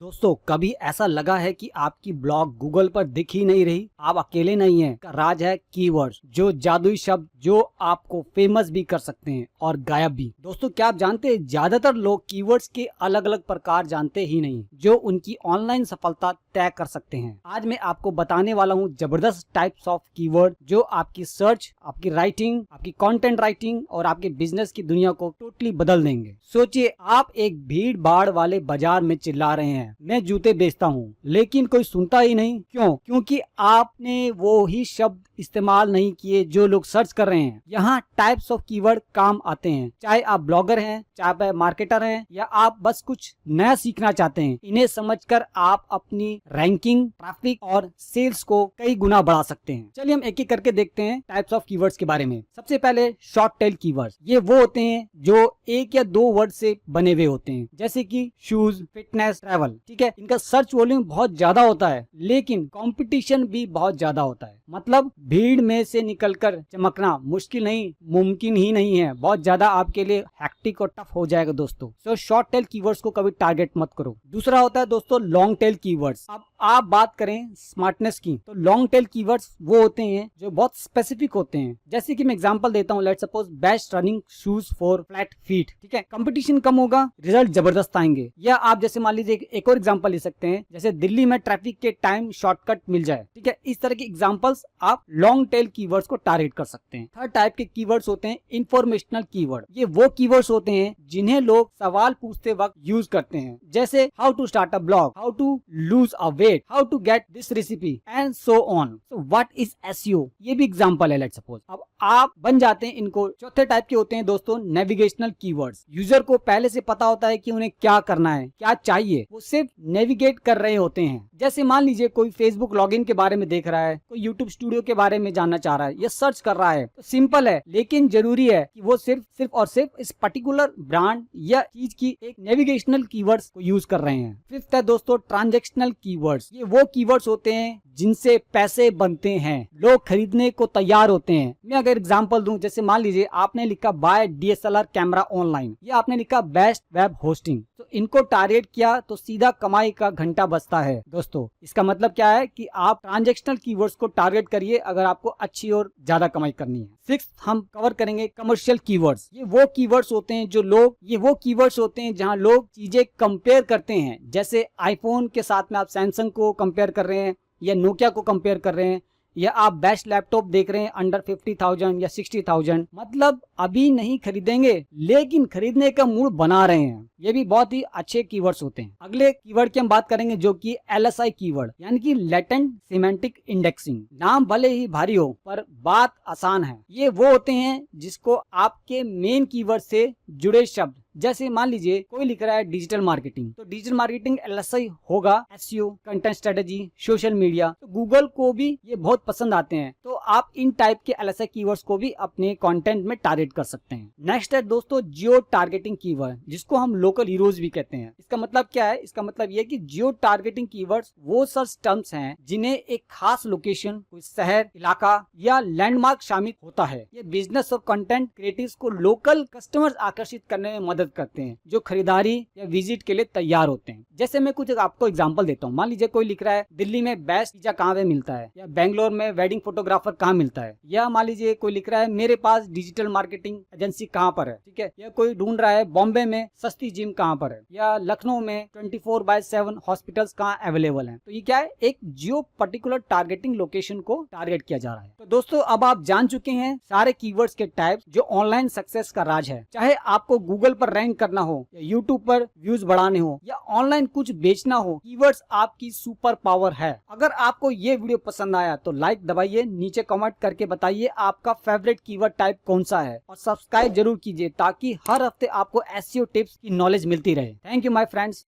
दोस्तों कभी ऐसा लगा है कि आपकी ब्लॉग गूगल पर दिख ही नहीं रही? आप अकेले नहीं हैं। का राज है कीवर्ड्स, जो जादुई शब्द जो आपको फेमस भी कर सकते हैं और गायब भी। दोस्तों क्या आप जानते हैं, ज्यादातर लोग कीवर्ड्स के अलग अलग प्रकार जानते ही नहीं जो उनकी ऑनलाइन सफलता तय कर सकते हैं। आज मैं आपको बताने वाला हूँ जबरदस्त टाइप्स ऑफ कीवर्ड जो आपकी सर्च, आपकी राइटिंग, आपकी कंटेंट राइटिंग और आपके बिजनेस की दुनिया को टोटली बदल देंगे। सोचिए आप एक भीड़ भाड़ वाले बाजार में चिल्ला रहे हैं, मैं जूते बेचता हूँ, लेकिन कोई सुनता ही नहीं। क्यों? क्योंकि आपने वो ही शब्द इस्तेमाल नहीं किए जो लोग सर्च कर रहे हैं। यहाँ टाइप्स ऑफ कीवर्ड काम आते हैं, चाहे आप ब्लॉगर हैं, चाहे आप मार्केटर हैं, या आप बस कुछ नया सीखना चाहते हैं। इन्हें समझकर आप अपनी रैंकिंग, ट्रैफिक और सेल्स को कई गुना बढ़ा सकते हैं। चलिए हम एक एक करके देखते हैं टाइप्स ऑफ कीवर्ड्स के बारे में। सबसे पहले शॉर्ट टेल कीवर्ड्स। ये वो होते हैं जो एक या दो वर्ड से बने हुए होते हैं, जैसे कि शूज, फिटनेस, ट्रैवल। ठीक है, इनका सर्च वॉल्यूम बहुत ज्यादा होता है, लेकिन कंपटीशन भी बहुत ज्यादा होता है। मतलब भीड़ में से निकलकर चमकना मुश्किल नहीं, मुमकिन ही नहीं है। बहुत ज्यादा आपके लिए हैक्टिक और टफ हो जाएगा दोस्तों। सो शॉर्ट टेल कीवर्ड्स को कभी टारगेट मत करो। दूसरा होता है दोस्तों लॉन्ग टेल कीवर्ड्स। अब आप बात करें स्मार्टनेस की, तो लॉन्ग टेल कीवर्ड्स वो होते हैं जो बहुत स्पेसिफिक होते हैं। जैसे कि मैं एग्जांपल देता हूँ, let's suppose best running shoes for flat feet. ठीक है, कंपटीशन कम होगा, रिजल्ट जबरदस्त आएंगे। या आप जैसे मान लीजिए एक और एग्जांपल ले सकते हैं, जैसे दिल्ली में ट्रैफिक के टाइम शॉर्टकट मिल जाए। ठीक है, इस तरह की एग्जांपल्स आप लॉन्ग टेल कीवर्ड्स को टारगेट कर सकते हैं। थर्ड टाइप के कीवर्ड्स होते हैं इंफॉर्मेशनल कीवर्ड। ये वो कीवर्ड्स होते हैं जिन्हें लोग सवाल पूछते वक्त यूज करते हैं, जैसे how to start a blog, how to lose a weight, how to get this recipe and so on. So what is SEO, ये भी एग्जांपल है लेट्स सपोज। अब आप बन जाते हैं इनको। चौथे टाइप के होते हैं दोस्तों नेविगेशनल कीवर्ड्स। यूजर को पहले से पता होता है कि उन्हें क्या करना है, क्या चाहिए, वो सिर्फ नेविगेट कर रहे होते हैं। जैसे मान लीजिए कोई फेसबुक लॉगिन के बारे में देख रहा है, कोई यूट्यूब स्टूडियो के बारे में जानना चाह रहा है या सर्च कर रहा है, तो सिंपल है, लेकिन जरूरी है कि वो सिर्फ और सिर्फ इस पर्टिकुलर ब्रांड या चीज की एक नेविगेशनल कीवर्ड्स को यूज कर रहे हैं। फिफ्थ है दोस्तों ट्रांजैक्शनल कीवर्ड्स। ये वो कीवर्ड्स होते हैं जिनसे पैसे बनते हैं, लोग खरीदने को तैयार होते हैं। मैं अगर एग्जांपल दूं, जैसे मान लीजिए आपने लिखा बाय डीएसएलआर कैमरा ऑनलाइन, या आपने लिखा बेस्ट वेब होस्टिंग, तो इनको टारगेट किया तो सीधा कमाई का घंटा बजता है दोस्तों। इसका मतलब क्या है कि आप ट्रांजैक्शनल कीवर्ड्स को टारगेट करिए अगर आपको अच्छी और ज्यादा कमाई करनी है। सिक्स्थ हम कवर करेंगे कमर्शियल कीवर्ड्स। ये वो कीवर्ड्स होते हैं जहां लोग चीजें कंपेयर करते हैं, जैसे आईफोन के साथ में आप सैमसंग को कंपेयर कर रहे हैं या नोकिया को कंपेयर कर रहे हैं, या आप बेस्ट लैपटॉप देख रहे हैं अंडर 50,000 या 60,000। मतलब अभी नहीं खरीदेंगे लेकिन खरीदने का मूड बना रहे हैं। ये भी बहुत ही अच्छे कीवर्ड्स होते हैं। अगले कीवर्ड की हम बात करेंगे जो कि LSI कीवर्ड, यानी कि लेटेंट सिमेंटिक इंडेक्सिंग। नाम भले ही भारी हो पर बात आसान है। ये वो होते हैं जिसको आपके मेन कीवर्ड से जुड़े शब्द, जैसे मान लीजिए कोई लिख रहा है डिजिटल मार्केटिंग, तो डिजिटल मार्केटिंग LSI होगा SEO, content strategy, social media. तो गूगल को भी ये बहुत पसंद आते हैं, तो आप इन टाइप के LSI कीवर्ड्स को भी अपने कंटेंट में टारगेट कर सकते हैं। नेक्स्ट है दोस्तों जियो टारगेटिंग कीवर्ड, जिसको हम लोकल हीरोज भी कहते हैं। इसका मतलब क्या है? इसका मतलब ये कि जियो टारगेटिंग कीवर्ड्स वो सर्च टर्म्स हैं जिन्हें एक खास लोकेशन, कोई शहर, इलाका या लैंडमार्क शामिल होता है। ये बिजनेस और कंटेंट क्रिएटिव्स को लोकल कस्टमर्स आकर्षित करने में मदद करते हैं जो खरीदारी या विजिट के लिए तैयार होते हैं। जैसे मैं कुछ आपको एग्जांपल देता हूँ। मान लीजिए कोई लिख रहा है दिल्ली में बेस्ट पिज्जा कहाँ पे मिलता है, या बेंगलोर में वेडिंग फोटोग्राफर कहाँ मिलता है, या मान लीजिए कोई लिख रहा है मेरे पास डिजिटल मार्केटिंग एजेंसी कहाँ पर है। ठीक है, या कोई ढूंढ रहा है बॉम्बे में सस्ती जिम कहाँ पर है, या लखनऊ में 24/7 हॉस्पिटल्स कहाँ अवेलेबल हैं। तो ये क्या है? एक जियो पर्टिकुलर टारगेटिंग लोकेशन को टारगेट किया जा रहा है। तो दोस्तों अब आप जान चुके हैं सारे कीवर्ड्स के टाइप्स जो ऑनलाइन सक्सेस का राज है। चाहे आपको गूगल पर रैंक करना हो, या यूट्यूब पर व्यूज बढ़ाने हो, या ऑनलाइन कुछ बेचना हो, कीवर्ड्स आपकी सुपर पावर है। अगर आपको ये वीडियो पसंद आया तो लाइक दबाइए, नीचे कमेंट करके बताइए आपका फेवरेट कीवर्ड टाइप कौन सा है, और सब्सक्राइब जरूर कीजिए ताकि हर हफ्ते आपको SEO टिप्स की नॉलेज मिलती रहे। Thank you my friends.